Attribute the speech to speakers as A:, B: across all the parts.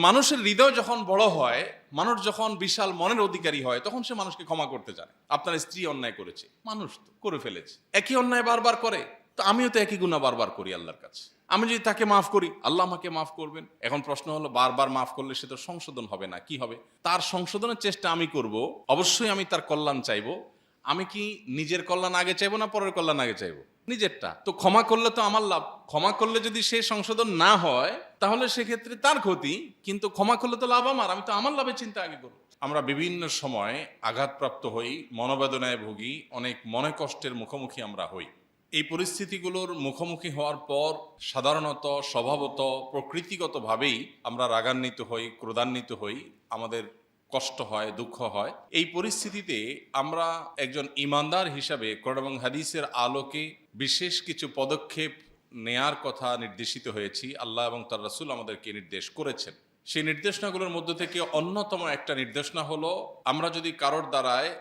A: মানুষের হৃদয় যখন বড় হয়, মানুষ যখন বিশাল মনের অধিকারী হয়, তখন সে মানুষকে ক্ষমা করতে জানে। আপনার স্ত্রী অন্যায় করেছে, মানুষ তো করে ফেলেছে, একই অন্যায় বারবার করে, তো আমিও তো একই গুনাহ বারবার করি আল্লাহর কাছে। আমি যদি তাকে মাফ করি, আল্লাহ আমাকে মাফ করবেন। এখন প্রশ্ন হলো, বারবার মাফ করলে সে তো সংশোধন হবে না, কি হবে? তার সংশোধনের চেষ্টা আমি করব, অবশ্যই আমি তার কল্যাণ চাইবো। আমি কি নিজের কল্যাণ আগে চাইবো না পরের কল্যাণ আগে চাইবো? নিজেরটা। তো ক্ষমা করলে তো আমার লাভ। ক্ষমা করলে যদি সে সংশোধন না হয়, তাহলে সেক্ষেত্রে তার ক্ষতি, কিন্তু ক্ষমা করলে তো লাভ আমার, আমি তো আমার লাভের চিন্তা আগে করবো। আমরা বিভিন্ন সময় আঘাতপ্রাপ্ত হই, মনোবেদনায় ভুগি, অনেক মনে কষ্টের মুখোমুখি আমরা হই। এই পরিস্থিতিগুলোর মুখোমুখি হওয়ার পর সাধারণত স্বভাবত প্রকৃতিগতভাবেই আমরা রাগান্বিত হই, ক্রোধান্বিত হই, আমাদের কষ্ট হয়, দুঃখ হয়। এই পরিস্থিতিতে আমরা একজন ইমানদার হিসাবে কোরআন এবং হাদিসের আলোকে বিশেষ কিছু পদক্ষেপ নেয়ার কথা নির্দেশিত হয়েছি। আল্লাহ এবং তার রাসূল আমাদেরকে নির্দেশ করেছেন। সেই নির্দেশনাগুলোর মধ্য থেকে অন্যতম একটা নির্দেশনা হলো, আমরা যদি কারোর দ্বারায়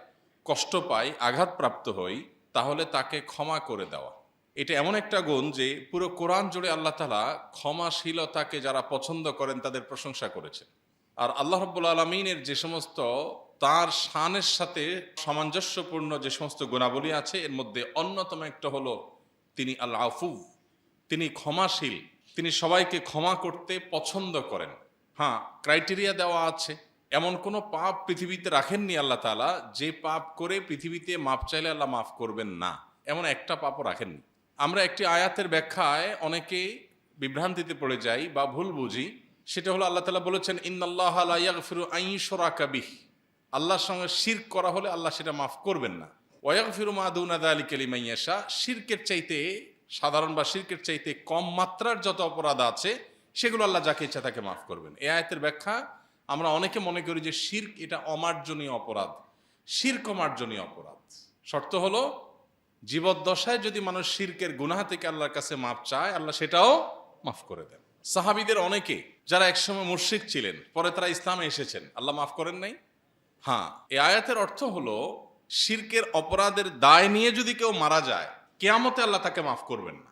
A: কষ্ট পাই, আঘাতপ্রাপ্ত হই, তাহলে তাকে ক্ষমা করে দেওয়া। এটা এমন একটা গুণ যে পুরো কোরআন জুড়ে আল্লাহ তাআলা ক্ষমাশীলতাকে যারা পছন্দ করেন তাদের প্রশংসা করেছেন। আর আল্লাহ রাব্বুল আলামিনের যে সমস্ত তার শানের সাথে সামঞ্জস্যপূর্ণ যে সমস্ত গুণাবলী আছে, এর মধ্যে অন্যতম একটা হলো তিনি আল আফু, তিনি ক্ষমাশীল, তিনি সবাইকে ক্ষমা করতে পছন্দ করেন। হ্যাঁ, ক্রাইটেরিয়া দেওয়া আছে। এমন কোনো পাপ পৃথিবীতে রাখেননি আল্লাহ তাআলা যে পাপ করে পৃথিবীতে মাপ চাইলে আল্লাহ মাফ করবেন না, এমন একটা পাপও রাখেননি। আমরা একটি আয়াতের ব্যাখ্যায় অনেকে বিভ্রান্তিতে পড়ে যাই বা ভুল বুঝি। সেটা হলো, আল্লাহ তাআলা বলেছেন, ইন্নাল্লাহা লা ইয়াগফিরু আন ইউশরাকা বিহি, আল্লাহর সঙ্গে শিরক করা হলে আল্লাহ সেটা মাফ করবেন না। ওয়া ইয়াগফিরু মা দুনা যালিকা লিমান ইয়াশা, শিরকের চাইতে সাধারণ বা শিরকের চাইতে কম মাত্রার যত অপরাধ আছে সেগুলো আল্লাহ যাকে ইচ্ছা তাকে মাফ করবেন। এই আয়াতের ব্যাখ্যা, আমরা অনেকে মনে করি যে শিরক এটা অমার্জনীয় অপরাধ। শিরক অমার্জনীয় অপরাধ। শর্ত হলো, জীবদ্দশায় যদি মানুষ শিরকের গুনাহ থেকে আল্লাহর কাছে মাফ চায়, আল্লাহ সেটাও মাফ করে দেন। সাহাবীদের অনেকে যারা একসময় মুশরিক ছিলেন, পরে তারা ইসলামে এসেছেন, আল্লাহ মাফ করেন নাই? হ্যাঁ, এই আয়াতের অর্থ হলো, শিরকের অপরাধের দায় নিয়ে যদি কেউ মারা যায়, কিয়ামতে আল্লাহ তাকে মাফ করবেন না।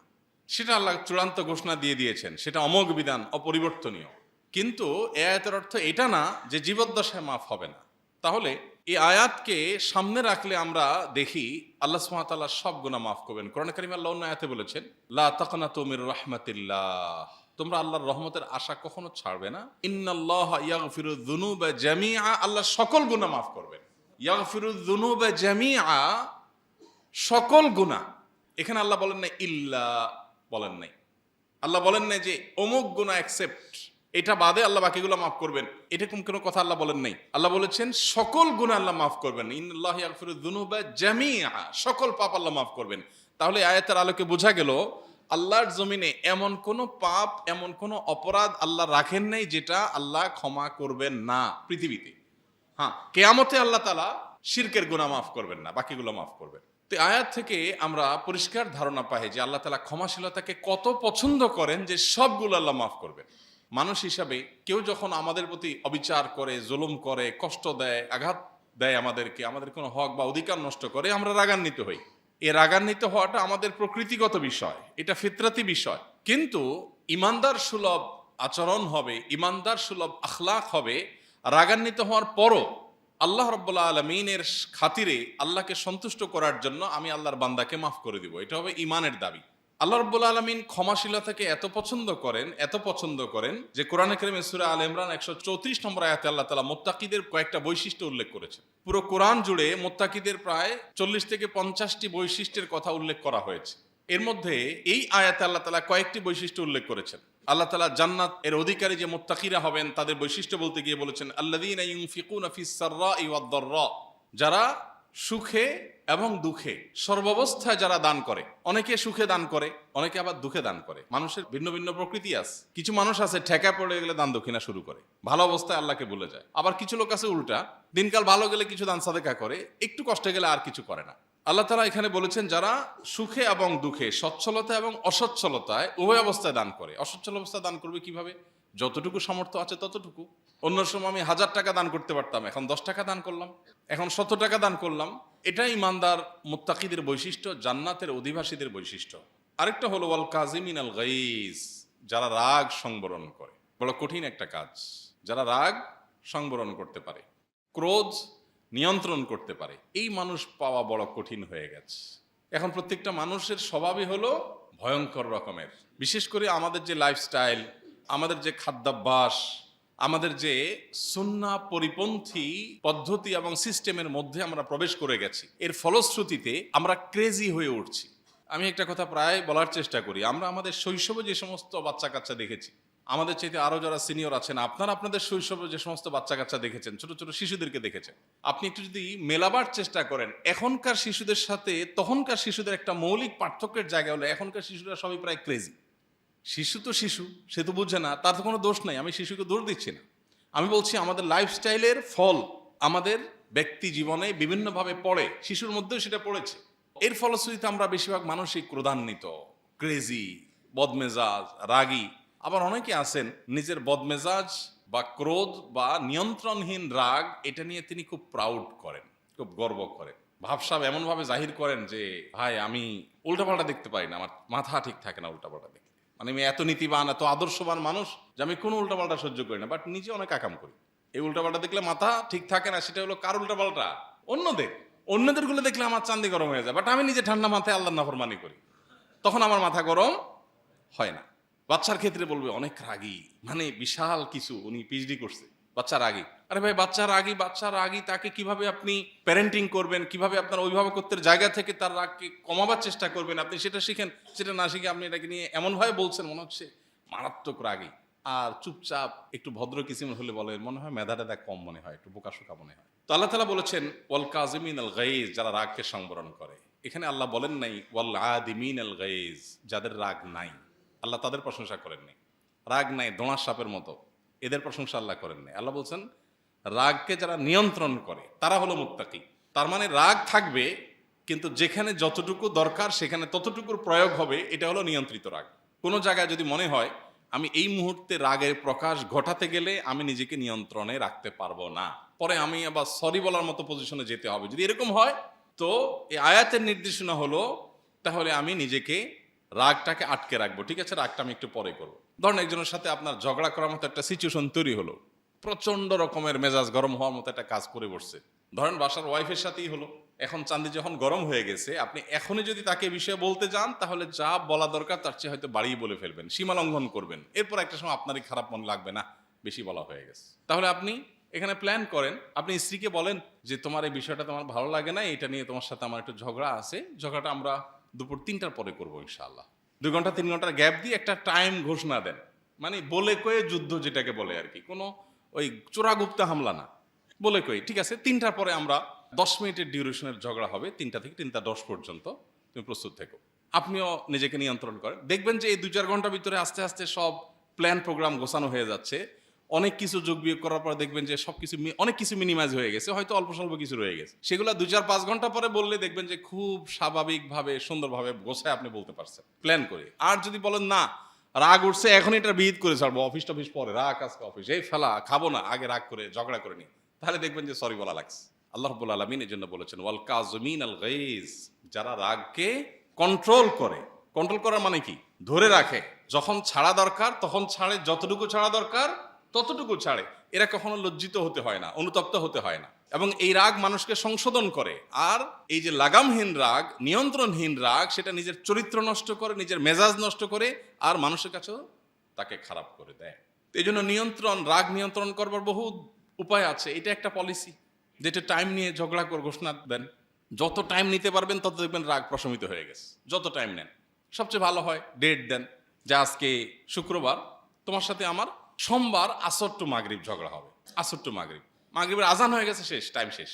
A: সেটা আল্লাহ চূড়ান্ত ঘোষণা দিয়ে দিয়েছেন, সেটা অমোঘ বিধান, অপরিবর্তনীয়। কিন্তু এই আয়াতের অর্থ এটা না যে জীবদ্দশায় মাফ হবে না। তাহলে এই আয়াতকে সামনে রাখলে আমরা দেখি আল্লাহ সুবহানাহু ওয়া তাআলা সব গুনাহ মাফ করবেন। কোরআন কারীমে আল্লাহ অন্য আয়াতে বলেছেন, লা তাকনাতু মির রাহমাতিল্লাহ, তোমরা আল্লাহর রহমতের আশা কখনো ছাড়বে না। ইন্নাল্লাহা ইয়াগফিরু যুনুবা জামিআ, আল্লাহ সকল গুনাহ মাফ করবেন। ইয়াগফিরু যুনুবা জামিআ, সকল গুনাহ। এখানে আল্লাহ বলেন নাই ইল্লা, বলেন নাই। আল্লাহ বলেন নাই যে অমুক গুনাহ অ্যাকসেপ্ট, এটা বাদে আল্লাহ বাকিগুলো মাফ করবেন, এরকম কোনো কথা আল্লাহ বলেন নাই। আল্লাহ বলেছেন সকল গুনাহ আল্লাহ মাফ করবেন। ইন্নাল্লাহা ইয়াগফিরু যুনুবা জামিআ, সকল পাপ আল্লাহ মাফ করবেন। তাহলে আয়াতের আলোকে বোঝা গেল, আল্লাহর জমিনে এমন কোন পাপ, এমন কোন অপরাধ আল্লাহ রাখেন নাই যেটা আল্লাহ ক্ষমা করবেন না পৃথিবীতে। হ্যাঁ, কিয়ামতে আল্লাহ তাআলা শিরকের গুনাহ মাফ করবেন না, বাকিগুলো মাফ করবেন। তো আয়াত থেকে আমরা পরিষ্কার ধারণা পাই যে আল্লাহ তাআলা ক্ষমাশীলতাকে কত পছন্দ করেন, যে সবগুলো আল্লাহ মাফ করবেন। মানুষ হিসাবে কেউ যখন আমাদের প্রতি অবিচার করে, জুলুম করে, কষ্ট দেয়, আঘাত দেয় আমাদেরকে, আমাদের কোনো হক বা অধিকার নষ্ট করে, আমরা রাগান্বিত হই। এই রাগান্বিত হওয়াটা আমাদের প্রকৃতিগত বিষয়, এটা ফিতরাতি বিষয়। কিন্তু ইমানদার সুলভ আচরণ হবে, ইমানদার সুলভ আখলাক হবে। রাগান্বিত হওয়ার পরও আল্লাহ রাব্বুল আলামিনের খাতিরে, আল্লাহকে সন্তুষ্ট করার জন্য আমি আল্লাহর বান্দাকে মাফ করে দিব, এটা হবে ইমানের দাবি। আল্লাহ রাব্বুল আলামিন ক্ষমাশীলতাকে এত পছন্দ করেন, এত পছন্দ করেন, যে কোরআনে কারীমে সূরা আল ইমরান 134 নম্বর আয়াতে আল্লাহ তাআলা মুত্তাকিদের কয়েকটা বৈশিষ্ট্য উল্লেখ করেছেন। পুরো কোরআন জুড়ে মুত্তাকিদের প্রায় 40 থেকে 50টি বৈশিষ্ট্যের কথা উল্লেখ করা হয়েছে। এর মধ্যে এই আয়াতে আল্লাহ তাআলা কয়েকটি বৈশিষ্ট্য উল্লেখ করেছেন। আল্লাহ তাআলা জান্নাত এর অধিকারী যে মুত্তাকিরা হবেন তাদের বৈশিষ্ট্য বলতে গিয়ে বলেছেন, আল্লাযীনা ইউনফিকুনা ফিস সাররাই ওয়াদ দাররা, যারা সুখে এবং দুঃখে সর্বাবস্থায় যারা দান করে। অনেকে সুখে দান করে, অনেকে আবার দুঃখে দান করে। মানুষের ভিন্ন ভিন্ন প্রকৃতি আছে। কিছু মানুষ আছে ঠেকা পড়ে গেলে দান দক্ষিণা শুরু করে, ভালো অবস্থায় আল্লাহকে ভুলে যায়। আবার কিছু লোক আছে উল্টা, দিনকাল ভালো গেলে কিছু দান সাদেকা করে, একটু কষ্টে গেলে আর কিছু করে না। আল্লাহ তাআলা এখানে বলেছেন, যারা সুখে এবং দুঃখে, সচ্ছলতা এবং অসচ্ছলতায় উভয় অবস্থায় দান করে। অসচ্ছল অবস্থায় দান করবে কিভাবে? যতটুকু সামর্থ্য আছে ততটুকু। অন্য সময় আমি 1000 টাকা দান করতে পারতাম, এখন 10 টাকা দান করলাম, এখন 100 টাকা দান করলাম। এটাই ইমানদার মুত্তাকিদের বৈশিষ্ট্য, জান্নাতের অধিবাসীদের বৈশিষ্ট্য। আরেকটা হলো ওয়াল কাযিমিনাল গাইজ, যারা রাগ সংবরণ করে। বড় কঠিন একটা কাজ। যারা রাগ সংবরণ করতে পারে, ক্রোধ নিয়ন্ত্রণ করতে পারে, এই মানুষ পাওয়া বড় কঠিন হয়ে গেছে। এখন প্রত্যেকটা মানুষের স্বভাবই হলো ভয়ঙ্কর রকমের। বিশেষ করে আমাদের যে লাইফস্টাইল, আমাদের যে খাদ্যাভ্যাস, আমাদের যে সুন্নাহ পরিপন্থী পদ্ধতি এবং সিস্টেমের মধ্যে আমরা প্রবেশ করে গেছি, এর ফলশ্রুতিতে আমরা ক্রেজি হয়ে উঠছি। আমি একটা কথা প্রায় বলার চেষ্টা করি, আমরা আমাদের শৈশবে যে সমস্ত বাচ্চা কাচ্চা দেখেছি, আমাদের চাইতে আরো যারা সিনিয়র আছেন, আপনারা আপনাদের শৈশবে যে সমস্ত বাচ্চা কাচ্চা দেখেছেন, ছোট ছোট শিশুদেরকে দেখেছেন, আপনি একটু যদি মেলাবার চেষ্টা করেন এখনকার শিশুদের সাথে তখনকার শিশুদের, একটা মৌলিক পার্থক্যের জায়গা হলো এখনকার শিশুরা সবই প্রায় ক্রেজি। শিশু তো শিশু, সে তো বুঝে না, তার তো কোনো দোষ নাই, আমি শিশুকে দোষ দিচ্ছি না। আমি বলছি আমাদের লাইফস্টাইলের ফল আমাদের ব্যক্তি জীবনে বিভিন্নভাবে পড়ে, শিশুর মধ্যেও সেটা পড়েছে। এর ফলশ্রুতিতে আমরা বেশিরভাগ মানসিক ক্রোধান্বিত, ক্রেজি, বদমেজাজ, রাগী। আবার অনেকে আছেন নিজের বদমেজাজ বা ক্রোধ বা নিয়ন্ত্রণহীন রাগ, এটা নিয়ে তিনি খুব প্রাউড করেন, খুব গর্ব করেন, ভাবসাব এমনভাবে জাহির করেন যে ভাই আমি উল্টাপাল্টা দেখতে পারি না, আমার মাথা ঠিক থাকে না উল্টাপাল্টা দেখতে, মানে আমি এত নীতিবান, এত আদর্শবান মানুষ যে আমি কোনো উল্টাপাল্টা সহ্য করি না, বাট নিজে অনেক আকাম করি। এই উল্টাপাল্টা দেখলে মাথা ঠিক থাকে না, সেটা হলো কার উল্টাপাল্টা? অন্যদের গুলো দেখলে আমার চান্দি গরম হয়ে যায়, বাট আমি নিজে ঠান্ডা মাথায় আল্লাহর নাফরমানি করি, তখন আমার মাথা গরম হয় না। বাচ্চার ক্ষেত্রে বলবে অনেক রাগী, মানে বিশাল কিছু, উনি পিএইচডি করছে, বাচ্চা রাগী। আরে ভাই, বাচ্চা রাগী, তাকে কিভাবে আপনি প্যারেন্টিং করবেন, কিভাবে আপনার অভিভাবকত্বের জায়গা থেকে তার রাগকে কমাবার চেষ্টা করবেন, আপনি সেটা শিখেন। সেটা না শিখে আপনি এটাকে নিয়ে এমনভাবে বলছেন মনে হচ্ছে মারাত্মক রাগী। আর চুপচাপ একটু ভদ্র কিসিমের হলে বলে মনে হয় মেধা টেধা কম মনে হয়, একটু বোকাশোকা মনে হয়। তো আল্লাহ তাআলা বলেছেন ওয়াল কাযিমিন আল গাইজ, যারা রাগকে সংবরণ করে। এখানে আল্লাহ বলেন নাই ওয়াল আদিমিন আল গাইজ, যাদের রাগ নাই, আল্লাহ তাদের প্রশংসা করেননি। রাগ নাই দোঁড়ার সাপের মতো, এদের প্রশংসা আল্লাহ করেননি। আল্লাহ বলছেন রাগকে যারা নিয়ন্ত্রণ করে তারা হলো মুত্তাকি। তার মানে রাগ থাকবে, কিন্তু যেখানে যতটুকু দরকার সেখানে ততটুকুর প্রয়োগ হবে, এটা হলো নিয়ন্ত্রিত রাগ। কোনো জায়গায় যদি মনে হয় আমি এই মুহূর্তে রাগের প্রকাশ ঘটাতে গেলে আমি নিজেকে নিয়ন্ত্রণে রাখতে পারবো না, পরে আমি আবার সরি বলার মতো পজিশনে যেতে হবে, যদি এরকম হয় তো এই আয়াতের নির্দেশনা হলো তাহলে আমি নিজেকে রাগটাকে আটকে রাখবো। ঠিক আছে, রাগটা আমি একটু পরে করবো। ধরেন একজনের সাথে আপনার ঝগড়া করার মতো একটা সিচুয়েশন তৈরি হলো, প্রচন্ড রকমের মেজাজ গরম হওয়ার মতো একটা কাজ করে বসছে। ধরেন বাসার ওয়াইফের সাথেই হলো, এখন চান্দি যখন গরম হয়ে গেছে, আপনি এখনই যদি তাকে বিষয়ে বলতে যান তাহলে যা বলা দরকার তার চেয়ে হয়তো বাড়িয়ে বলে ফেলবেন, সীমা লঙ্ঘন করবেন। এরপর একটা সময় আপনারই খারাপ মনে লাগবে, না বেশি বলা হয়ে গেছে। তাহলে আপনি এখানে প্ল্যান করেন, আপনি স্ত্রীকে বলেন যে তোমার এই বিষয়টা তোমার ভালো লাগে না, এটা নিয়ে তোমার সাথে আমার একটু ঝগড়া আছে, ঝগড়াটা আমরা দুপুর 3টার পরে করবো ইনশাআল্লাহ। 2 ঘন্টা 3 ঘন্টার গ্যাপ দিয়ে একটা টাইম ঘোষণা দেন, মানে বলে কয়ে যুদ্ধ যেটাকে বলে আর কি, কোনো ওই চোরাগুপ্তা হামলা না, বলে কই ঠিক আছে 3টার পরে আমরা 10 মিনিটের ডিউরেশনের ঝগড়া হবে, 3টা থেকে 3টা 10 পর্যন্ত, তুমি প্রস্তুত থেকো। আপনিও নিজেকে নিয়ন্ত্রণ করেন, দেখবেন যে এই 2-4 ঘন্টার ভিতরে আস্তে আস্তে সব প্ল্যান প্রোগ্রাম গোছানো হয়ে যাচ্ছে। অনেক কিছু যোগ বিয়োগ করার পর দেখবেন যে সবকিছু অনেক কিছু মিনিমাইজ হয়ে গেছে, হয়তো অল্প স্বল্প কিছু রয়ে গেছে, সেগুলো 2-4-5 ঘন্টা পরে বললে দেখবেন যে খুব স্বাভাবিকভাবে সুন্দরভাবে গোছায় আপনি বলতে পারছেন প্ল্যান করে। আর যদি বলেন না রাগ উঠছে এখন এটা বিহিত করে ছাড়বো, অফিস টফিস পরে, রাগ আজকে অফিস, এই ফেলা খাবো না, আগে রাগ করে ঝগড়া করে নি, তাহলে দেখবেন যে সরি বলা লাগছে। আল্লাহ রাব্বুল আলামিন এর জন্য বলেছেন ওয়াল কাযিমিন আল গাইজ, যারা রাগকে কন্ট্রোল করে। কন্ট্রোল করার মানে কি? ধরে রাখে, যখন ছাড়া দরকার তখন ছাড়ে, যতটুকু ছাড়া দরকার ততটুকু ছাড়ে। এরা কখনো লজ্জিত হতে হয় না, অনুতপ্ত হতে হয় না, এবং এই রাগ মানুষকে সংশোধন করে। আর এই যে লাগামহীন রাগ, নিয়ন্ত্রণহীন রাগ, সেটা নিজের চরিত্র নষ্ট করে, নিজের মেজাজ নষ্ট করে, আর মানুষের কাছেও তাকে খারাপ করে দেয়। এই জন্য রাগ নিয়ন্ত্রণ করবার বহু উপায় আছে, এটা একটা পলিসি, যেটা টাইম নিয়ে ঝগড়া করে ঘোষণা দেন। যত টাইম নিতে পারবেন তত দেখবেন রাগ প্রশমিত হয়ে গেছে। যত টাইম নেন সবচেয়ে ভালো হয় ডেট দেন, যে আজকে শুক্রবার, তোমার সাথে আমার সোমবার আসর টু মাগরিব ঝগড়া হবে, আসর টু মাগরিব, মাগরিবের আজান হয়ে গেছে, শেষ, টাইম শেষ,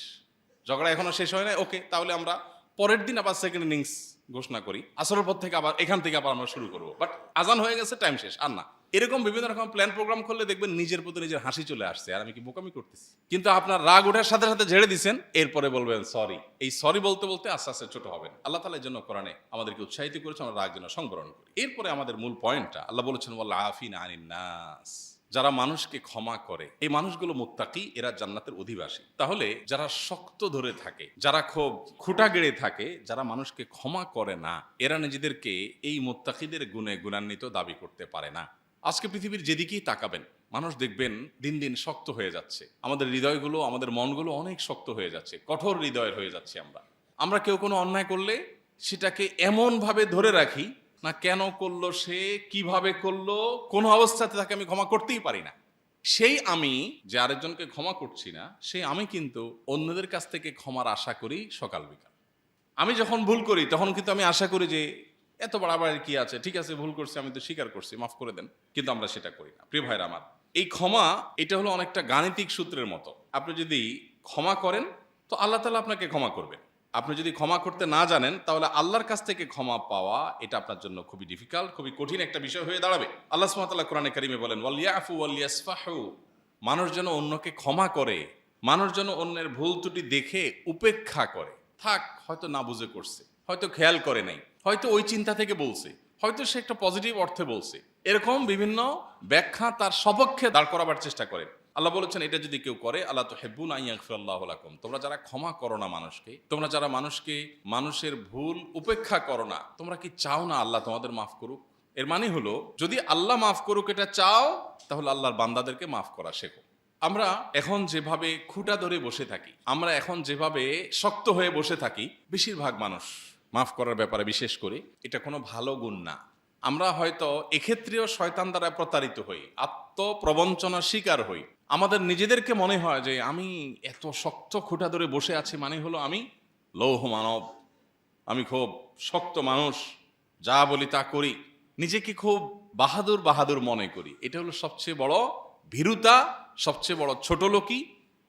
A: ঝগড়া এখনো শেষ হয় না, ওকে, তাহলে আমরা পরের দিন আবার সেকেন্ড ইনিংস ঘোষণা করি, আসরের পর থেকে আবার এখান থেকে আবার আমরা শুরু করবো, বাট আজান হয়ে গেছে, টাইম শেষ, আর না। এরকম বিভিন্ন রকম প্ল্যান প্রোগ্রাম করলে দেখবেন নিজের প্রতি নিজের হাসি চলে আসছে, আর আমি কি বোকামি করতেছি। কিন্তু আপনার রাগ ওঠার সাথে সাথে ঝেড়ে দিচ্ছেন, এরপরে বলবেন সরি। এই সরি বলতে বলতে আস্তে আস্তে ছোট হবেন। আল্লাহ তাআলা এর জন্য কোরআনে আমাদেরকে উৎসাহিত করেছে আমরা রাগ যেন সংবরণ করি। এরপরে আমাদের মূল পয়েন্টটা আল্লাহ বলেছেন ওয়াল আফিনা আনিন নাস, যারা মানুষকে ক্ষমা করে, এই মানুষগুলো মুত্তাকি, এরা জান্নাতের অধিবাসী। তাহলে যারা শক্ত ধরে থাকে, যারা খুব খুঁটা গেড়ে থাকে, যারা মানুষকে ক্ষমা করে না, এরা নিজেদেরকে এই মুত্তাকিদের গুণে গুণান্বিত দাবি করতে পারে না। আজকে পৃথিবীর যেদিকেই তাকাবেন, মানুষ দেখবেন দিন দিন শক্ত হয়ে যাচ্ছে, আমাদের হৃদয়গুলো, আমাদের মনগুলো অনেক শক্ত হয়ে যাচ্ছে, কঠোর হৃদয়ের হয়ে যাচ্ছে। আমরা কেউ কোনো অন্যায় করলে সেটাকে এমনভাবে ধরে রাখি না, কেন করলো সে, কিভাবে করলো, কোনো অবস্থাতে তাকে আমি ক্ষমা করতেই পারি না। সেই আমি যে আরেকজনকে ক্ষমা করছি না, সেই আমি কিন্তু অন্যদের কাছ থেকে ক্ষমার আশা করি সকাল বিকাল। আমি যখন ভুল করি তখন কিন্তু আমি আশা করি যে এত বাড়াবাড়ি কি আছে, ঠিক আছে ভুল করছি, আমি তো স্বীকার করছি, মাফ করে দেন। কিন্তু আমরা সেটা করি না। প্রিয় ভাইরা আমার, এই ক্ষমা এটা হলো অনেকটা গাণিতিক সূত্রের মতো। আপনি যদি ক্ষমা করেন তো আল্লাহ তাআলা আপনাকে ক্ষমা করবেন। আপনি যদি ক্ষমা করতে না জানেন তাহলে আল্লাহর কাছ থেকে ক্ষমা পাওয়া এটা আপনার জন্য খুবই ডিফিকাল্ট, খুবই কঠিন একটা বিষয় হয়ে দাঁড়াবে। আল্লাহ সুবহানাহু ওয়া তাআলা কোরআনে কারিমে বলেন, ওয়ালিয়াফু ওয়ালিয়াসফাহু, মানুষ যেন অন্যকে ক্ষমা করে, মানুষ যেন অন্যের ভুল ত্রুটি দেখে উপেক্ষা করে। থাক, হয়তো না বুঝে করছে, হয়তো খেয়াল করে নাই, হয়তো ওই চিন্তা থেকে বলছে, হয়তো সে একটা পজিটিভ অর্থে বলছে, এরকম বিভিন্ন ব্যাখ্যা তার সপক্ষে দাঁড় করাবার চেষ্টা করে। আল্লাহ বলেছেন, এটা যদি কেউ করে, আল্লাহ তুহিব্বুনা আন ইয়াগফিরাল্লাহু লাকুম, তোমরা যারা ক্ষমা করো না মানুষকে, তোমরা যারা মানুষের ভুল উপেক্ষা করো না, তোমরা কি চাও না আল্লাহ তোমাদের মাফ করুক? এর মানে হলো, যদি আল্লাহ মাফ করুক এটা চাও, তাহলে আল্লাহর বান্দাদেরকে মাফ করা শেখো। আমরা এখন যেভাবে খুঁটা ধরে বসে থাকি, আমরা এখন যেভাবে শক্ত হয়ে বসে থাকি, বেশিরভাগ মানুষ মাফ করার ব্যাপারে বিশেষ করে, এটা কোনো ভালো গুণ না। আমরা হয়তো এক্ষেত্রেও শয়তান দ্বারা প্রতারিত হই, আত্মপ্রবঞ্চনার শিকার হই। আমাদের নিজেদেরকে মনে হয় যে আমি এত শক্ত খুঁটা ধরে বসে আছি মানে হলো আমি লৌহ মানব, আমি খুব শক্ত মানুষ, যা বলি তা করি, নিজেকে খুব বাহাদুর বাহাদুর মনে করি। এটা হলো সবচেয়ে বড় ভীরুতা, সবচেয়ে বড় ছোট লোকই।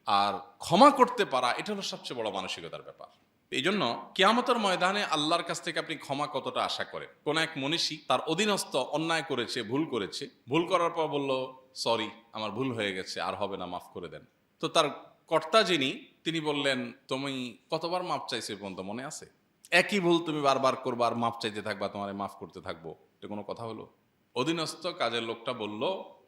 A: আর ক্ষমা করতে পারা এটা হলো সবচেয়ে বড় মানসিকতার ব্যাপার। এই জন্য কিয়ামতের ময়দানে আল্লাহর কাছ থেকে আপনি ক্ষমা কতটা আশা করেন? কোন এক মনীষী তার অধীনস্থ অন্যায় করেছে, ভুল করার পর বলল, সরি, আমার ভুল হয়ে গেছে, আর হবে না, মাফ করে দেন। তো তার কর্তা তিনি বললেন, তুমি কতবার মাফ চাইছে পর্যন্ত মনে আছে? একই ভুল তুমি বারবার করবা আর মাফ চাইতে থাকবা, তোমার মাফ করতে থাকবো, এটা কোনো কথা হলো? অধীনস্থ কাজের লোকটা বলল,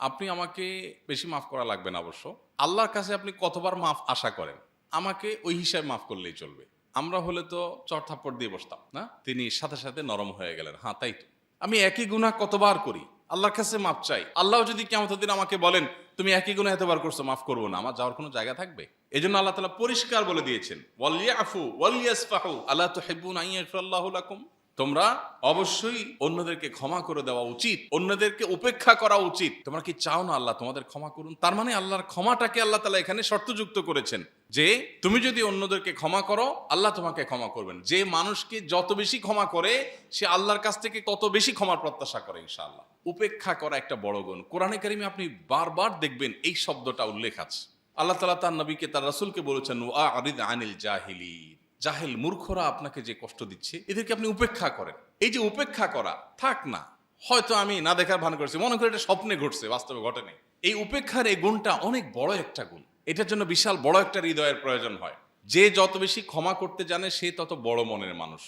A: আপনি আমাকে বেশি মাফ করা লাগবে না, অবশ্য আল্লাহর কাছে আপনি কতবার মাফ আশা করেন, আমাকে ওই হিসাবে মাফ করলেই চলবে। আমরা হলে তো চড় থাপ্পড় দিয়ে বসতাম না। তিনি সাথে সাথে নরম হয়ে গেলেন, হ্যাঁ তাই তো, আমি একই গুনাহ কতবার করি, আল্লাহর কাছে মাফ চাই, আল্লাহ যদি কিয়ামতের দিন আমাকে বলেন তুমি একই গুনাহ এতবার করছো, মাফ করবো না, আমার যাওয়ার কোনো জায়গা থাকবে? এজন্য আল্লাহ তাআলা পরিষ্কার বলে দিয়েছেন, ওয়ালিয়াফু ওয়ালিয়াসফাহু আলা তুহিব্বুনা আন ইয়াগফিরাল্লাহু লাকুম, তোমরা অবশ্যই অন্যদেরকে ক্ষমা করে দেওয়া উচিত, অন্যদেরকে উপেক্ষা করা উচিত। তোমরা কি চাও না আল্লাহ তোমাদের ক্ষমা করুন? তার মানে আল্লাহর ক্ষমাটাকে আল্লাহ তাআলা এখানে শর্তযুক্ত করেছেন যে তুমি যদি অন্যদেরকে ক্ষমা করো, আল্লাহ তোমাকে ক্ষমা করবেন। যে মানুষকে যত বেশি ক্ষমা করে, সে আল্লাহর কাছ থেকে তত বেশি ক্ষমার প্রত্যাশা করে ইনশাআল্লাহ। উপেক্ষা করা একটা বড় গুণ। কোরআনে কারিমে আপনি বারবার দেখবেন এই শব্দটা উল্লেখ আছে। আল্লাহ তাআলা তার নবীকে, তার রাসূলকে বলেছেন, ওয়া'রিদ আনিল জাহিলিন, জাহেল মূর্খরা আপনাকে যে কষ্ট দিচ্ছে, এদেরকে আপনি উপেক্ষা করেন। এই যে উপেক্ষা করা, থাক না, হয়তো আমি না দেখার ভান করেছি, মনে করি এটা স্বপ্নে ঘটছে, বাস্তবে ঘটে নাই। এই উপেক্ষার এই গুণটা অনেক বড় একটা গুণ। এটার জন্য বিশাল বড় একটা হৃদয়ের প্রয়োজন হয়। যে যত বেশি ক্ষমা করতে জানে সে তত বড় মনের মানুষ,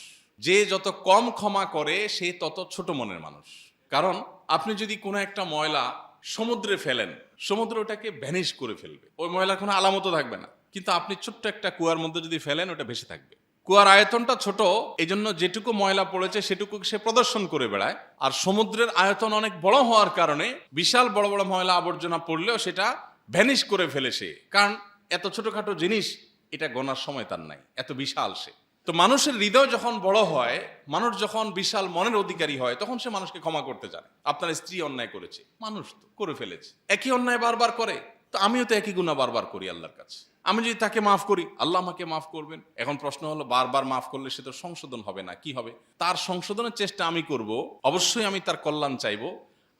A: যে যত কম ক্ষমা করে সে তত ছোট মনের মানুষ। কারণ আপনি যদি কোনো একটা ময়লা সমুদ্রে ফেলেন, সমুদ্র ওটাকে ভ্যানিশ করে ফেলবে, ওই ময়লার কোনো আলামতও থাকবে না। কিন্তু আপনি ছোট্ট একটা কুয়ার মধ্যে যদি ফেলেন, ওটা ভেসে থাকবে। কুয়ার আয়তনটা ছোট, এই জন্য যেটুকু ময়লা পড়েছে সেটুকু সে প্রদর্শন করে বেড়ায়। আর সমুদ্রের আয়তন অনেক বড় হওয়ার কারণে বিশাল বড় বড় ময়লা আবর্জনা পড়লেও সেটা ভ্যানিশ করে ফেলে সে। কারণ এত ছোটখাটো জিনিস, এটা গোনার সময় তার নাই, এত বিশাল সে। তো মানুষের হৃদয় যখন বড় হয়, মানুষ যখন বিশাল মনের অধিকারী হয়, তখন সে মানুষকে ক্ষমা করতে জানে। আপনার স্ত্রী অন্যায় করেছে, মানুষ তো করে ফেলেছে, একই অন্যায় বারবার করে, তো আমিও তো একই গুনাহ বারবার করি আল্লাহর কাছে। আমি যদি তাকে মাফ করি, আল্লাহ আমাকে মাফ করবেন। এখন প্রশ্ন হলো, বারবার মাফ করলে সে তো সংশোধন হবে না, কি হবে? তার সংশোধনের চেষ্টা আমি করব, অবশ্যই আমি তার কল্যাণ চাইবো।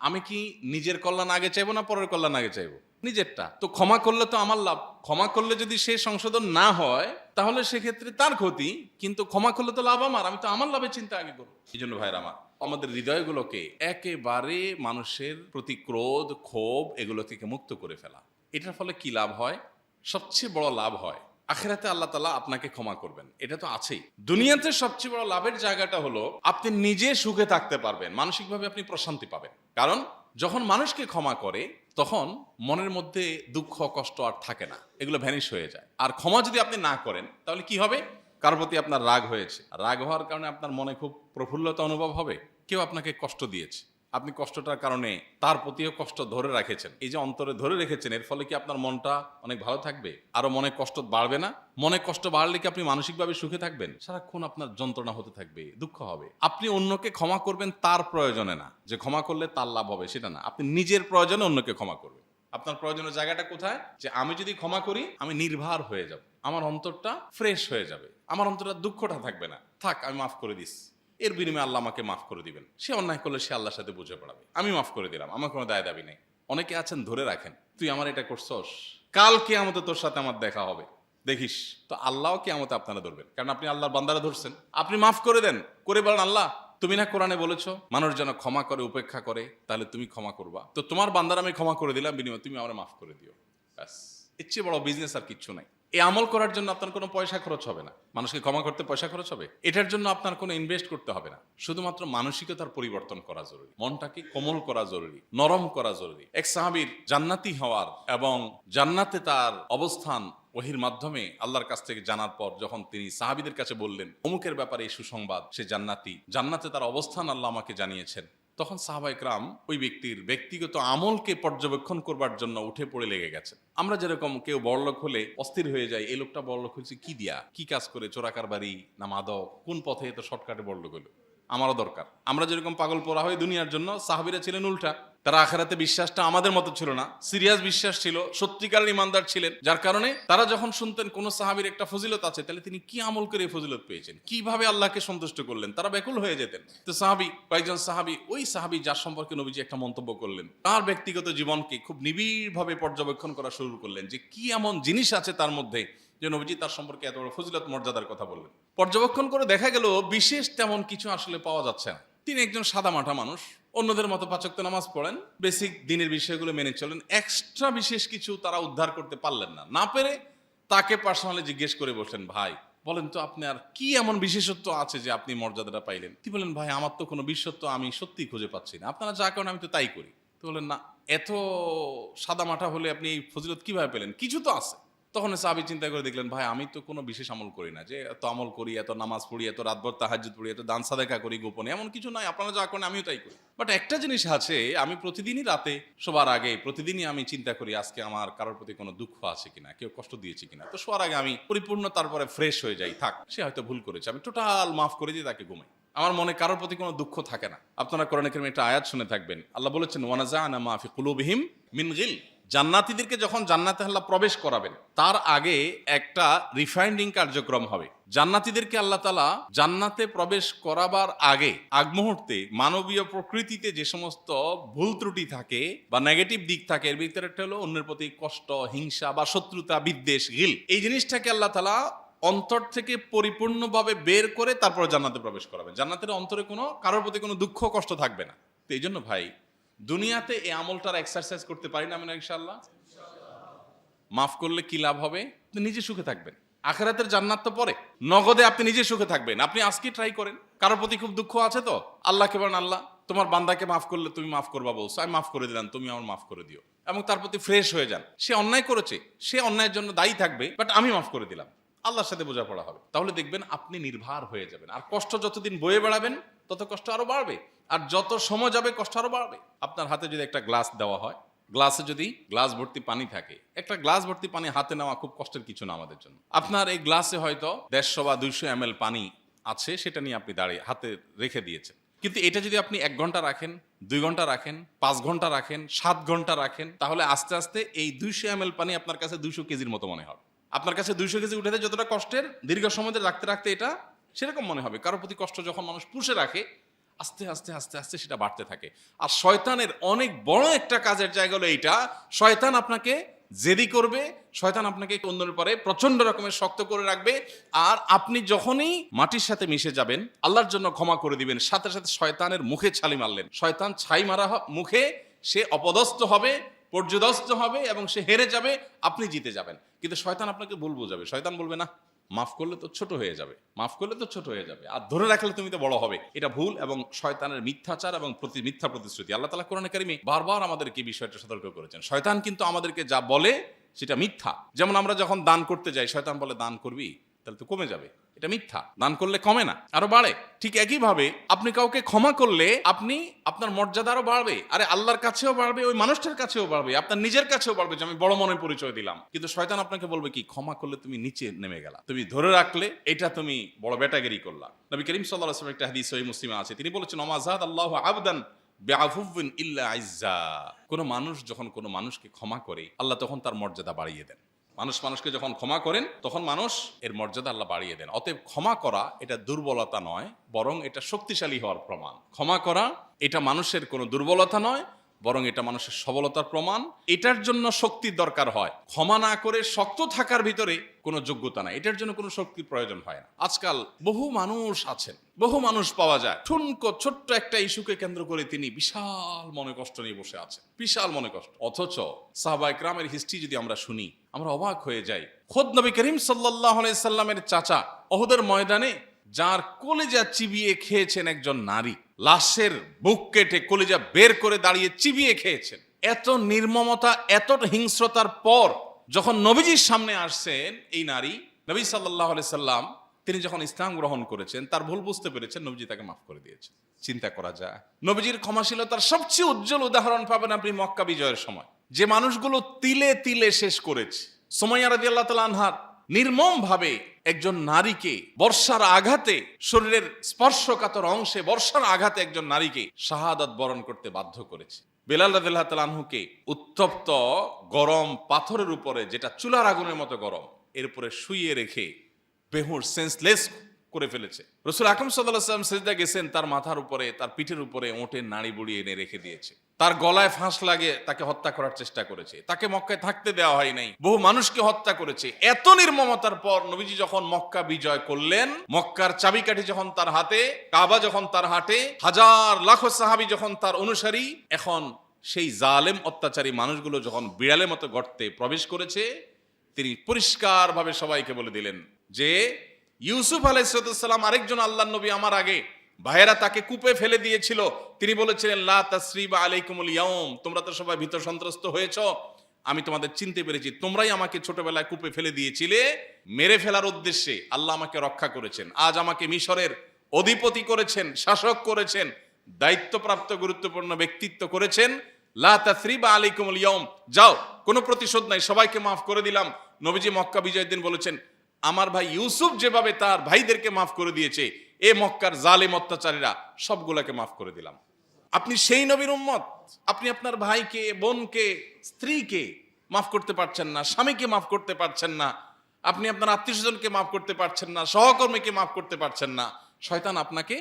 A: আমি কি নিজের কল্যাণ আগে চাইবো না পরের কল্যাণ আগে চাইবো? নিজেরটা। তো ক্ষমা করলে তো আমার লাভ। ক্ষমা করলে যদি সে সংশোধন না হয়, তাহলে সেক্ষেত্রে তার ক্ষতি, কিন্তু ক্ষমা করলে তো লাভ আমার, আমি তো আমার লাভের চিন্তা আগে করবো। এই জন্য ভাইরা আমার, আমাদের হৃদয়গুলোকে একেবারে মানুষের প্রতি ক্রোধ, ক্ষোভ এগুলো থেকে মুক্ত করে ফেলা। এটার ফলে কি লাভ হয়? সবচেয়ে বড় লাভ হয় আখিরাতে আল্লাহ তাআলা আপনাকে ক্ষমা করবেন, এটা তো আছেই। দুনিয়াতে সবচেয়ে বড় লাভের জায়গাটা হলো আপনি নিজে সুখে থাকতে পারবেন, মানসিকভাবে আপনি প্রশান্তি পাবেন। কারণ যখন মানুষকে ক্ষমা করে, তখন মনের মধ্যে দুঃখ কষ্ট আর থাকে না, এগুলো ভ্যানিশ হয়ে যায়। আর ক্ষমা যদি আপনি না করেন, তাহলে কি হবে? কারোর প্রতি আপনার রাগ হয়েছে, রাগ হওয়ার কারণে আপনার মনে খুব প্রফুল্লতা অনুভব হবে, কেউ আপনাকে কষ্ট দিয়েছে, আপনি কষ্টটার কারণে তার প্রতিও কষ্ট ধরে রেখেছেন, এই যে অন্তরে ধরে রেখেছেন, এর ফলে কি আপনার মনটা অনেক ভালো থাকবে? আরো মনে কষ্ট বাড়বে না? মনে কষ্ট বাড়লে কি আপনি মানসিকভাবে সুখে থাকবেন? সারাক্ষণ আপনার যন্ত্রণা হতে থাকবে, দুঃখ হবে। আপনি অন্যকে ক্ষমা করবেন তার প্রয়োজনে না, যে ক্ষমা করলে তার লাভ হবে সেটা না, আপনি নিজের প্রয়োজনে অন্যকে ক্ষমা করবেন। আপনার প্রয়োজনের জায়গাটা কোথায়? যে আমি যদি ক্ষমা করি আমি নির্ভার হয়ে যাব, আমার অন্তরটা ফ্রেশ হয়ে যাবে, আমার অন্তরটা দুঃখটা থাকবে না। থাক, আমি মাফ করে দিস, এর বিনিময়ে আল্লাহ আমাকে মাফ করে দিবেন। সে অন্যায় করলে সে আল্লাহর সাথে বুঝে পড়াবে, আমি মাফ করে দিলাম, আমার কোনো দায় দাবি নেই। অনেকে আছেন ধরে রাখেন, তুই আমার এটা করছস, কাল কিয়ামতে তোর সাথে আমার দেখা হবে, দেখিস। তো আল্লাহও কিয়ামতে আপনারা ধরবেন, কারণ আপনি আল্লাহর বান্দারা ধরছেন। আপনি মাফ করে দেন, করে বলেন আল্লাহ তুমি না কোরআনে বলেছো মানুষ যেন ক্ষমা করে উপেক্ষা করে, তাহলে তুমি ক্ষমা করবা, তো তোমার বান্দারা আমি ক্ষমা করে দিলাম, বিনিময়ে তুমি আমার মাফ করে দিও। ব্যাস, এর চেয়ে বড় বিজনেস আর কিচ্ছু নাই। এই আমল করার জন্য আপনার কোনো পয়সা খরচ হবে না। মানুষকে ক্ষমা করতে পয়সা খরচ হবে? এটার জন্য আপনার কোনো ইনভেস্ট করতে হবে না। শুধুমাত্র মানসিকতার পরিবর্তন করা জরুরি, মনটাকে কোমল করা জরুরি, নরম করা জরুরি। এক সাহাবীর জান্নাতি হওয়ার এবং জান্নাতে তার অবস্থান ওহির মাধ্যমে আল্লাহর কাছ থেকে জানার পর যখন তিনি সাহাবীদের কাছে বললেন অমুকের ব্যাপারে এই সুসংবাদ, সে জান্নাতি, জান্নাতে তার অবস্থান আল্লাহ আমাকে জানিয়েছেন, তখন সাহাবা ইকরাম ওই ব্যক্তির ব্যক্তিগত আমলকে পর্যবেক্ষণ করবার জন্য উঠে পড়ে লেগে গেছে। আমরা যেরকম কেউ বড়লোক হলে অস্থির হয়ে যায়, এই লোকটা বড়লোক হয়েছে কি দিয়া, কি কাজ করে, চোরাকারবারি না মাদক, কোন পথে এত শর্টকাটে বড়লোক হলো, আমারও দরকার। আমরা যেরকম পাগল পোড়া হই দুনিয়ার জন্য, সাহাবীরা ছিলেন উল্টা। তারা আখিরাতে বিশ্বাসটা আমাদের মতো ছিল না, সিরিয়াস বিশ্বাস ছিল, সত্যিকারের ইমানদার ছিলেন। যার কারণে তারা যখন শুনতেন কোন সাহাবীর একটা ফজিলত আছে, তাহলে তিনি কি আমল করে এই ফজিলত পেয়েছেন, কিভাবে আল্লাহকে সন্তুষ্ট করলেন, তারা ব্যাকুল হয়ে যেতেন। তো কয়েকজন সাহাবী, ওই সাহাবী যার সম্পর্কে নবীজি একটা মন্তব্য করলেন, তার ব্যক্তিগত জীবনকে খুব নিবিড়ভাবে পর্যবেক্ষণ করা শুরু করলেন, যে কি এমন জিনিস আছে তার মধ্যে যে নবীজি তার সম্পর্কে এত বড় ফজিলত মর্যাদার কথা বললেন। পর্যবেক্ষণ করে দেখা গেল বিশেষ তেমন কিছু আসলে পাওয়া যাচ্ছে না। তিনি একজন সাদামাটা মানুষ, অন্যদের মতো 5 ওয়াক্ত নামাজ পড়েন, বেসিক দিনের বিষয়গুলো মেনে চলেন, এক্সট্রা বিশেষ কিছু তারা উদ্ধার করতে পারলেন না। না পেরে তাকে পার্সোনালি জিজ্ঞেস করে বসলেন, ভাই বলেন তো আপনি আর কি এমন বিশেষত্ব আছে যে আপনি মর্যাদাটা পাইলেন? তিনি বলেন, ভাই আমার তো কোনো বিশেষত্ব আমি সত্যি খুঁজে পাচ্ছি না, আপনারা যা করেন আমি তো তাই করি। তো বলেন, না, এত সাদামাটা হলে আপনি এই ফজিলত কিভাবে পেলেন? কিছু তো আছে। তখন সাহাবী চিন্তা করে দেখলেন, ভাই আমি তো কোনো বিশেষ আমল করি না, যে এত আমল করি, এত নামাজ পড়ি, এত রাতভর তাহাজ্জুদ পড়ি, এত দান সাদাকা করি গোপনে, এমন কিছু নাই, আপনারা যা করেন আমিও তাই করি। বাট একটা জিনিস আছে, আমি প্রতিদিনই রাতে শোবার আগে প্রতিদিনই আমি চিন্তা করি আজকে আমার কারোর প্রতি কোনো দুঃখ আছে কিনা, কেউ কষ্ট দিয়েছে কিনা। তো শোয়ার আগে আমি পরিপূর্ণ তারপরে ফ্রেশ হয়ে যাই, থাক সে হয়তো ভুল করেছে, আমি টোটাল মাফ করে দিয়ে তাকে ঘুমাই, আমার মনে কারোর প্রতি কোনো দুঃখ থাকে না। আপনারা কোরআনে কারীমে একটা আয়াত শুনে থাকবেন, আল্লাহ বলেছেন, ওয়ানাজাআনা মা ফি কুলুবিহিম মিন গিল। জান্নাতীদেরকে যখন জান্নাতে আল্লাহ প্রবেশ করাবেন, তার আগে একটা রিফাইন্ডিং কার্যক্রম হবে। জান্নাতীদেরকে আল্লাহ তাআলা জান্নাতে প্রবেশ করাবার আগ মুহূর্তে মানবীয় প্রকৃতিতে যে সমস্ত ভুল ত্রুটি থাকে বা নেগেটিভ দিক থাকে, এর ভিতরে একটা হলো অন্যের প্রতি কষ্ট, হিংসা বা শত্রুতা, বিদ্বেষ, গিল। এই জিনিসটাকে আল্লাহ তাআলা অন্তর থেকে পরিপূর্ণভাবে বের করে তারপর জান্নাতে প্রবেশ করাবেন। জান্নাতের অন্তরে কোনো কারোর প্রতি কোনো দুঃখ কষ্ট থাকবে না। তো এই জন্য ভাই, দুনিয়াতে এই আমলটার এক্সারসাইজ করতে পারি না আমরা ইনশাআল্লাহ? মাফ করলে কি লাভ হবে? আপনি নিজে সুখে থাকবেন, আখিরাতের জান্নাত তো পরে, নগদে আপনি নিজে সুখে থাকবেন। আপনি আজকে ট্রাই করেন, কারোর প্রতি খুব দুঃখ আছে তো আল্লাহকে বলেন, আল্লাহ তোমার বান্দাকে মাফ করলে তুমি মাফ করবা বলছো, আমি মাফ করে দিলাম, তুমি আমার মাফ করে দিও, এবং তার প্রতি ফ্রেশ হয়ে যান। সে অন্যায় করেছে, সে অন্যায়ের জন্য দায়ী থাকবে, বাট আমি মাফ করে দিলাম, আল্লাহর সাথে বোঝাপড়া হবে। তাহলে দেখবেন আপনি নির্ভার হয়ে যাবেন। আর কষ্ট যতদিন বয়ে বেড়াবেন তত কষ্ট আরো বাড়বে, আর যত সময় যাবে কষ্ট আরো বাড়বে। আপনার হাতে যদি একটা গ্লাস দেওয়া হয়, গ্লাসে যদি গ্লাস ভর্তি পানি থাকে, একটা গ্লাস ভর্তি পানি হাতে নেওয়া খুব কষ্টের কিছু না আমাদের জন্য। আপনার এই গ্লাসে হয়তো 150 বা 200 ml পানি আছে, সেটা নিয়ে আপনি দাঁড়িয়ে হাতে রেখে দিয়েছেন। কিন্তু এটা যদি আপনি 1 ঘন্টা রাখেন, 2 ঘন্টা রাখেন, 5 ঘন্টা রাখেন, 7 ঘন্টা রাখেন, তাহলে আস্তে আস্তে এই 200 ml পানি আপনার কাছে 200 কেজির মতো মনে হবে। আপনার কাছে 200 কেজি উঠে দেয় যতটা কষ্টের, দীর্ঘ সময় ধরে রাখতে রাখতে এটা সেরকম মনে হবে। কারোর প্রতি কষ্ট যখন মানুষ পুষে রাখে, আস্তে আস্তে আস্তে আস্তে সেটা বাড়তে থাকে। আর শয়তানের অনেক বড় একটা কাজের জায়গা হলো এইটা, শয়তান আপনাকে জেদি করবে, শয়তান আপনাকে অন্যের পরে প্রচন্ড রকমের শক্ত করে রাখবে। আর আপনি যখনই মাটির সাথে মিশে যাবেন, আল্লাহর জন্য ক্ষমা করে দিবেন, সাথে সাথে শয়তানের মুখে ছালি মারলেন। শয়তান ছাই মারা মুখে সে অপদস্থ হবে, পর্যদস্ত হবে এবং সে হেরে যাবে, আপনি জিতে যাবেন। কিন্তু শয়তান আপনাকে ভুল বোঝাবে। শয়তান বলবে, না মাফ করলে তো ছোট হয়ে যাবে, মাফ করলে তো ছোট হয়ে যাবে, আর ধরে রাখলে তুমি তো বড় হবে। এটা ভুল এবং শয়তানের মিথ্যাচার এবং মিথ্যা প্রতিশ্রুতি। আল্লাহ তাআলা কোরআনে কারিমে বারবার আমাদেরকে বিষয়টা সতর্ক করেছেন। শয়তান কিন্তু আমাদেরকে যা বলে সেটা মিথ্যা। যেমন আমরা যখন দান করতে যাই, শয়তান বলে দান করবি, তাহলে তো কমে যাবে। এটা মিথ্যা। দান করলে কমে না, আরো বাড়ে। ঠিক একইভাবে আপনি কাউকে ক্ষমা করলে আপনি আপনার মর্যাদা আরো বাড়বে, আরে আল্লাহর কাছেও বাড়বে, ওই মানুষটার কাছেও বাড়বে, আপনার নিজের কাছেও বাড়বে যে আমি বড় মনের পরিচয় দিলাম। কিন্তু শয়তান আপনাকে বলবে কি, ক্ষমা করলে তুমি নিচে নেমে গেলা, তুমি ধরে রাখলে এটা তুমি বড় বেটাগিরি করলা। নবী করিম সাল্লাল্লাহু আলাইহি ওয়াসাল্লাম একটা হাদিস সহিহ মুসলিমে আছে, তিনি বলেছেন ওমা যাদ আল্লাহু আবদান বিআফুবিন ইল্লা ইজ্জা। কোন মানুষ যখন কোন মানুষকে ক্ষমা করে আল্লাহ তখন তার মর্যাদা বাড়িয়ে দেন। মানুষকে যখন ক্ষমা করেন তখন মানুষ এর মর্যাদা আল্লাহ বাড়িয়ে দেন। অতএব ক্ষমা করা এটা দুর্বলতা নয়, বরং এটা শক্তিশালী হওয়ার প্রমাণ। ক্ষমা করা এটা মানুষের কোনো দুর্বলতা নয়, বরং এটা মানুষের সবলতার প্রমাণ। এটার জন্য শক্তির দরকার হয়, ক্ষমা না করে শক্ত থাকার ভিতরে কোনো যোগ্যতা নাই, এটার জন্য কোনো শক্তির প্রয়োজন হয় না। আজকাল বহু মানুষ আছেন, বহু মানুষ পাওয়া যায় ঠুনকো ছোট্ট একটা ইস্যুকে কেন্দ্র করে তিনি বিশাল মনে কষ্ট নিয়ে বসে আছেন, বিশাল মনে কষ্ট। অথচ সাহাবায়ে কেরামের হিস্ট্রি যদি আমরা শুনি আমরা অবাক হয়ে যাই। খোদ নবী করিম সাল্লাল্লাহু আলাইহি সাল্লামের চাচা উহুদের ময়দানে যার কলিজা চিবিয়ে খেয়েছেন একজন নারী, লাশের বুক কেটে কলিজা বের করে দাঁড়িয়ে চিবিয়ে খেয়েছেন। এত নির্মমতা, এত হিংস্রতার পর যখন নবীজির সামনে আসছেন এই নারী, নবী সাল্লাল্লাহু আলাইহি সাল্লাম তিনি যখন ইসলাম গ্রহণ করেছেন, তার ভুল বুঝতে পেরেছেন, নবীজি তাকে মাফ করে দিয়েছেন। চিন্তা করা যায়, নবীজির ক্ষমাশীলতার সবচেয়ে উজ্জ্বল উদাহরণ পাবেন আপনি মক্কা বিজয়ের সময়। যে মানুষগুলো তিলে তিলে শেষ করেছে, সুমাইয়া রাদিয়াল্লাহু তাআলা আনহার নির্মম ভাবে একজন নারীকে বর্ষার আঘাতে, শরীরের স্পর্শকাতর অংশে বর্ষার আঘাতে একজন নারীকে শাহাদাত বরণ করতে বাধ্য করেছে। বেলাল রাদিয়াল্লাহু তাআলা আনহুকে উত্তপ্ত গরম পাথরের উপরে, যেটা চুলার আগুনের মতো গরম, এর উপরে শুইয়ে রেখে বেহুশ সেন্সলেস করে ফেলেছে। রাসূল আকরাম সাল্লাল্লাহু আলাইহি ওয়াসাল্লাম সিজদা গেছেন, তার মাথার উপরে, তার পিঠের উপরে ওঁটের নাড়ি বুড়ি এনে রেখে দিয়েছে। তার গলায় ফাঁস লাগে তাকে হত্যা করার চেষ্টা করেছে, তাকে মক্কায় থাকতে দেওয়া হয় নাই, বহু মানুষকে হত্যা করেছে। এত নির্মমতার পর নবীজি যখন মক্কা বিজয় করলেন, মক্কার চাবিকাঠি যখন তার হাতে, কাবা যখন তার হাতে, হাজার লাখ সাহাবী যখন তার অনুসারী, এখন সেই জালেম অত্যাচারী মানুষগুলো যখন বিড়ালের মতো গর্তে প্রবেশ করেছে, তিনি পরিষ্কারভাবে সবাইকে বলে দিলেন যে ইউসুফ আলাইহিস সালাম আরেকজন আল্লাহর নবী আমার আগে, ভাইয়েরা তাকে কূপে ফেলে দিয়েছিল, তিনি বলেছিলেন লা তাসরিবা আলাইকুমুল ইয়াউম, তোমরা তো সবাই ভীত সন্ত্রস্ত হয়েছো, আমি তোমাদের চিনতে পেরেছি, তোমরাই আমাকে ছোটবেলায় কূপে ফেলে দিয়েছিলে, মেরে ফেলার উদ্দেশ্যে আল্লাহ আমাকে রক্ষা করেছেন, আজ আমাকে মিশরের অধিপতি করেছেন, শাসক করেছেন, দায়িত্বপ্রাপ্ত গুরুত্বপূর্ণ ব্যক্তিত্ব করেছেন। লা তাসরিবা আলাইকুমুল ইয়াউম, যাও, কোনো প্রতিশোধ নাই, সবাইকে মাফ করে দিলাম। নবীজি মক্কা বিজয়ের দিন বলেছেন, আমার ভাই ইউসুফ যেভাবে তার ভাইদেরকে মাফ করে দিয়েছে, এ মক্কার জালেম অত্যাচারীরা সবগুলোকে মাফ করে দিলাম। আপনি সেই নবীর উম্মত, আপনি আপনার ভাইকে, বোনকে, স্ত্রীকে মাফ করতে পারছেন না, স্বামীকে মাফ করতে পারছেন না, আপনি আপনার আত্মীয়স্বজনকে মাফ করতে পারছেন না, সহকর্মীকে মাফ করতে পারছেন না, শয়তান আপনাকে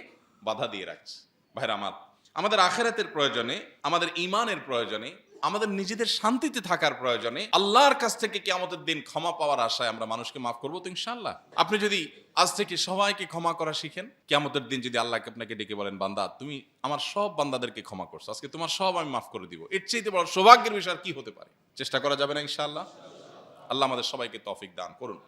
A: বাধা দিয়ে রাখছে। ভাইরা আমার, আমাদের আখিরাতের প্রয়োজনে, আমাদের ঈমানের প্রয়োজনে, আমাদের নিজেদের শান্তিতে থাকার প্রয়োজনে আল্লাহর কাছ থেকে কিয়ামতের দিন ক্ষমা পাওয়ার আশায় আমরা মানুষকে মাফ করবো তো ইনশাআল্লাহ। আপনি যদি আজ থেকে সবাইকে ক্ষমা করা শিখেন, কিয়ামতের দিন যদি আল্লাহকে আপনাকে ডেকে বলেন, বান্দা তুমি আমার সব বান্দাদেরকে ক্ষমা করছো, আজকে তোমার সব আমি মাফ করে দিব, এর চেয়ে বড় সৌভাগ্যের বিষয় আর কি হতে পারে? চেষ্টা করা যাবে না ইনশাআল্লাহ? আল্লাহ আমাদের সবাইকে তৌফিক দান করুন।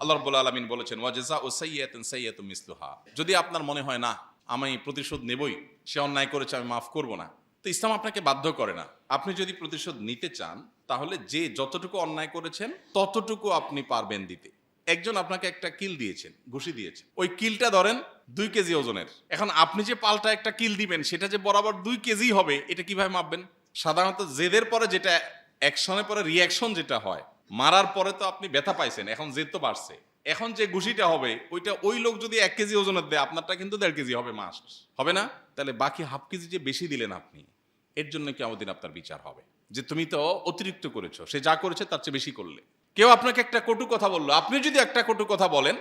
A: আল্লাহ রাব্বুল আলামিন বলেছেন ওয়া জাযাউ সাইয়্যাতিন সাইয়্যাতুম মিসলুহা, যদি আপনার মনে হয় না আমি প্রতিশোধ নেবই, সে অন্যায় করেছে আমি মাফ করব না, তো ইসলাম আপনাকে বাধ্য করে না। আপনি যদি প্রতিশোধ নিতে চান তাহলে যে যতটুকু অন্যায় করেছেন ততটুকু আপনি পারবেন দিতে। একজন আপনাকে একটা কিল দিয়েছেন, ঘুষি দিয়েছেন, ওই কিলটা ধরেন 2 কেজি ওজনের, এখন আপনি যে পাল্টা একটা কিল দিবেন সেটা যে বরাবর 2 কেজি হবে, এটা কিভাবে মাপবেন? সাধারণত জেদের পরে যেটা, অ্যাকশনের পরে রিয়াকশন যেটা হয়, মারার পরে তো আপনি ব্যথা পাইছেন, এখন জেদ তো বাড়ছে, এখন যে ঘুষিটা হবে ওইটা ওই লোক যদি 1 কেজি ওজনের দেয়, আপনারটা কিন্তু 1.5 কেজি হবে, মাস হবে না? তাহলে বাকি হাফ কেজি যে বেশি দিলেন আপনি, এর জন্য কিয়ামতের দিন আপনার বিচার হবে যে তুমি তো অতিরিক্ত করেছো, সে যা করেছে তার চেয়ে বেশি করলে। কেউ আপনাকে একটা কটু কথা বললো, আপনি যদি একটা কটু কথা বলেন,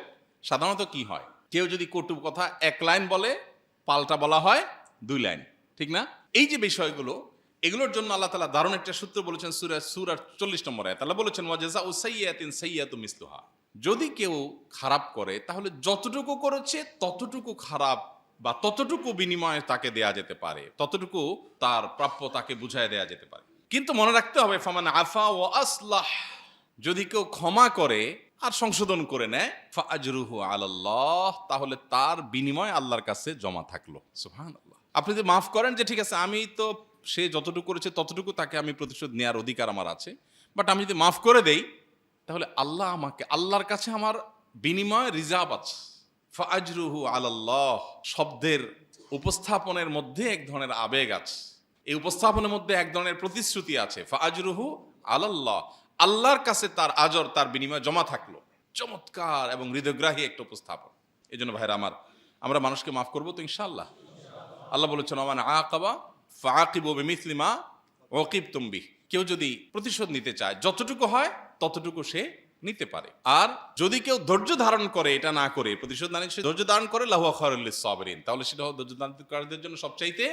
A: সাধারণত কি হয়, কেউ যদি কটু কথা 1 লাইন বলে, পাল্টা বলা হয় 2 লাইন, ঠিক না? এই যে বিষয়গুলো, এগুলোর জন্য আল্লাহ তাআলা দারুণ একটা সূত্র বলেছেন সূরা 40 নম্বর আয়াত। আল্লাহ বলেছেন ওয়া জাযাউ সাইয়্যাতিন সাইয়্যাতুম মিসলুহা, যদি কেউ খারাপ করে তাহলে যতটুকু করেছে ততটুকু খারাপ বা ততটুকু বিনিময়ে তাকে দেয়া যেতে পারে, ততটুকু তার প্রাপ্য তাকে বুঝায় দেয়া যেতে পারে। কিন্তু মনে রাখতে হবে ফামান আফা ওয়া আসলাহ, যদি কেউ ক্ষমা করে আর সংশোধন করে নেয়, ফাআজরুহু আলাল্লাহ, তাহলে তার বিনিময় আল্লাহর কাছে জমা থাকলো। সুবহানাল্লাহ। আপনি যদি মাফ করেন যে ঠিক আছে, আমি তো সে যতটুকু করেছে ততটুকু তাকে আমি প্রতিশোধ নেওয়ার অধিকার আমার আছে, বাট আমি যদি মাফ করে দেই তাহলে আল্লাহ আমাকে, আল্লাহর কাছে আমার বিনিময় রিজার্ভ আছে। ফাআজরুহু আলাল্লাহ, শব্দের উপস্থাপনের মধ্যে এক ধরনের আবেগ আছে, এই উপস্থাপনের মধ্যে এক ধরনের প্রতিশ্রুতি আছে। ফাআজরুহু আলাল্লাহ, আল্লাহর কাছে তার আজর, তার বিনিময় জমা থাকলো। চমৎকার এবং হৃদয়গ্রাহী একটা উপস্থাপন। এই জন্য ভাইরা আমার, আমরা মানুষকে মাফ করবো তো ইনশাআল্লাহ। আল্লাহ বলেছেন ওমান আকাবা ফাআকিবু বিমিসলি মা উকিবতুম বিহি, কেউ যদি প্রতিশোধ নিতে চায় যতটুকু হয় ততটুকু সে নিতে পারে। আর যদি কেউ ধৈর্য ধারণ করে, এটা না করে প্রতিশোধ না নিয়ে সে ধৈর্য ধারণ করে, লাহুয়া খায়রুল লিস-সাবিরিন, তাহলে সেটা ধৈর্য ধারণকারীদের জন্য সবচাইতে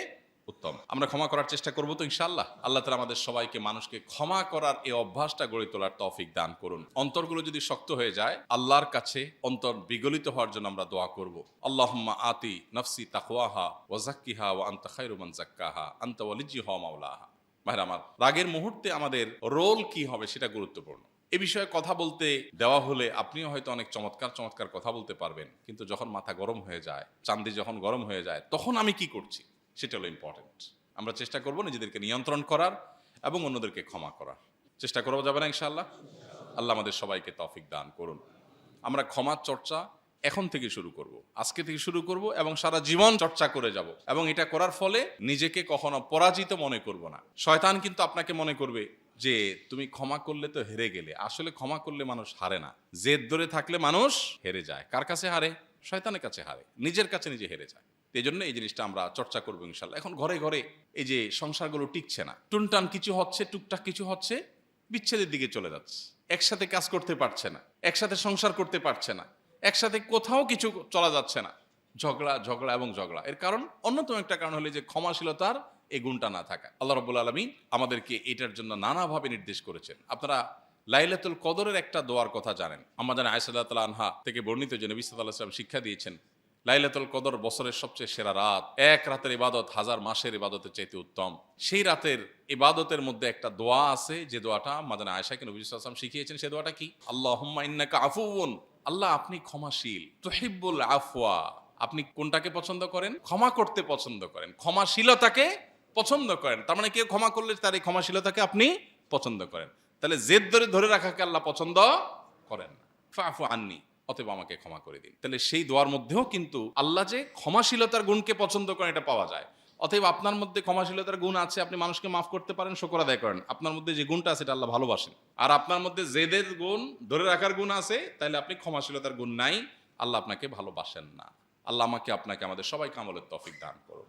A: উত্তম। আমরা ক্ষমা করার চেষ্টা করবো তো ইনশাআল্লাহ। আল্লাহ তাআলা আমাদের সবাইকে মানুষকে ক্ষমা করার এই অভ্যাসটা গড়ে তোলার তৌফিক দান করুন। অন্তরগুলো যদি শক্ত হয়ে যায়, আল্লাহর কাছে অন্তর বিগলিত হওয়ার জন্য আমরা দোয়া করব। আল্লাহুম্মা আতি নাফসি তাকওয়াহা ওয়া যাক্কিহা ওয়া আনতা খায়রু মান যাক্কাহা আনতা ওয়ালিয়্যুহা ওয়া মাওলাহা। ভাইরা আমার, রাগের মুহূর্তে আমাদের রোল কি হবে সেটা গুরুত্বপূর্ণ। এ বিষয়ে কথা বলতে দেওয়া হলে আপনিও হয়তো অনেক চমৎকার চমৎকার কথা বলতে পারবেন, কিন্তু যখন মাথা গরম হয়ে যায়, চান্দি যখন গরম হয়ে যায়, তখন আমি কি করছি সেটা হলো ইম্পর্টেন্ট। আমরা চেষ্টা করব নিজেদেরকে নিয়ন্ত্রণ করার এবং অন্যদেরকে ক্ষমা করার চেষ্টা করা যাবে না ইনশাআল্লাহ। আল্লাহ আমাদের সবাইকে তৌফিক দান করুন। আমরা ক্ষমার চর্চা এখন থেকে শুরু করব, আজকে থেকে শুরু করব এবং সারা জীবন চর্চা করে যাব। এবং এটা করার ফলে নিজেকে কখনো পরাজিত মনে করব না। শয়তান কিন্তু আপনাকে মনে করবে যে তুমি ক্ষমা করলে তো হেরে গেলে। আসলে ক্ষমা করলে মানুষ হারে না, জেদ ধরে থাকলে মানুষ হেরে যায়। কার কাছে হারে? শয়তানের কাছে হারে, নিজের কাছে নিজে হেরে যায়। এই জন্য এই জিনিসটা আমরা চর্চা করবো ইনশাল্লাহ। এখন ঘরে ঘরে এই যে সংসারগুলো টিকছে না, টুনটান কিছু হচ্ছে, টুকটাক কিছু হচ্ছে, বিচ্ছেদের দিকে চলে যাচ্ছে। একসাথে কাজ করতে পারছে না, একসাথে সংসার করতে পারছে না, একসাথে কোথাও কিছু চলা যাচ্ছে না, ঝগড়া ঝগড়া এবং ঝগড়া। এর কারণ, অন্যতম একটা কারণ হলো যে ক্ষমাশীলতার এই গুণটা না থাকা। আল্লাহ রাব্বুল আলামিন আমাদেরকে এটার জন্য নানাভাবে নির্দেশ করেছেন। আপনারা লাইলাতুল কদরের একটা দোয়ার কথা জানেন। আমাদের আয়েশা রাদিয়াল্লাহু আনহা থেকে বর্ণিত যে নবী সাল্লাল্লাহু আলাইহি ওয়াসাল্লাম শিক্ষা দিয়েছেন, লাইলাতুল কদর বছরের সবচেয়ে সেরা রাত। এক রাতের ইবাদত হাজার মাসের ইবাদতের চাইতে উত্তম। সেই রাতের ইবাদতের মধ্যে একটা দোয়া আছে, যে দোয়াটা মাদানা আয়েশাকে নবী সাল্লাল্লাহু আলাইহি ওয়াসাল্লাম শিখিয়েছেন। সেই দোয়াটা কি? আল্লাহুম্মা ইন্নাকা আফুউন, আল্লাহ আপনি ক্ষমাশীল, তুহিব্বুল আফওয়া, আপনি কোনটাকে পছন্দ করেন? ক্ষমা করতে পছন্দ করেন, ক্ষমাশীলতাকে পছন্দ করেন। তার মানে কেউ ক্ষমা করলে তার এই ক্ষমাশীলতাকে আপনি পছন্দ করেন। তাহলে জেদ ধরে রাখাকে আল্লাহ পছন্দ করেন না। ফাফু আন্নি, অতএব আমাকে ক্ষমা করে দিন। তাহলে সেই দোয়ার মধ্যেও কিন্তু আল্লাহ যে ক্ষমাশীলতার গুণকে পছন্দ করেন এটা পাওয়া যায়। অতএব আপনার মধ্যে ক্ষমাশীলতার গুণ আছে, আপনি মানুষকে মাফ করতে পারেন, শুকর আদায় করেন। আপনার মধ্যে যে গুণটা আছে এটা আল্লাহ ভালোবাসেন। আর আপনার মধ্যে জেদের গুণ, ধরে রাখার গুণ আছে, তাহলে আপনি ক্ষমাশীলতার গুণ নাই, আল্লাহ আপনাকে ভালোবাসেন না। আল্লাহ আমাকে আপনাকে আমাদের সবাইকে আমলের তৌফিক দান করুন।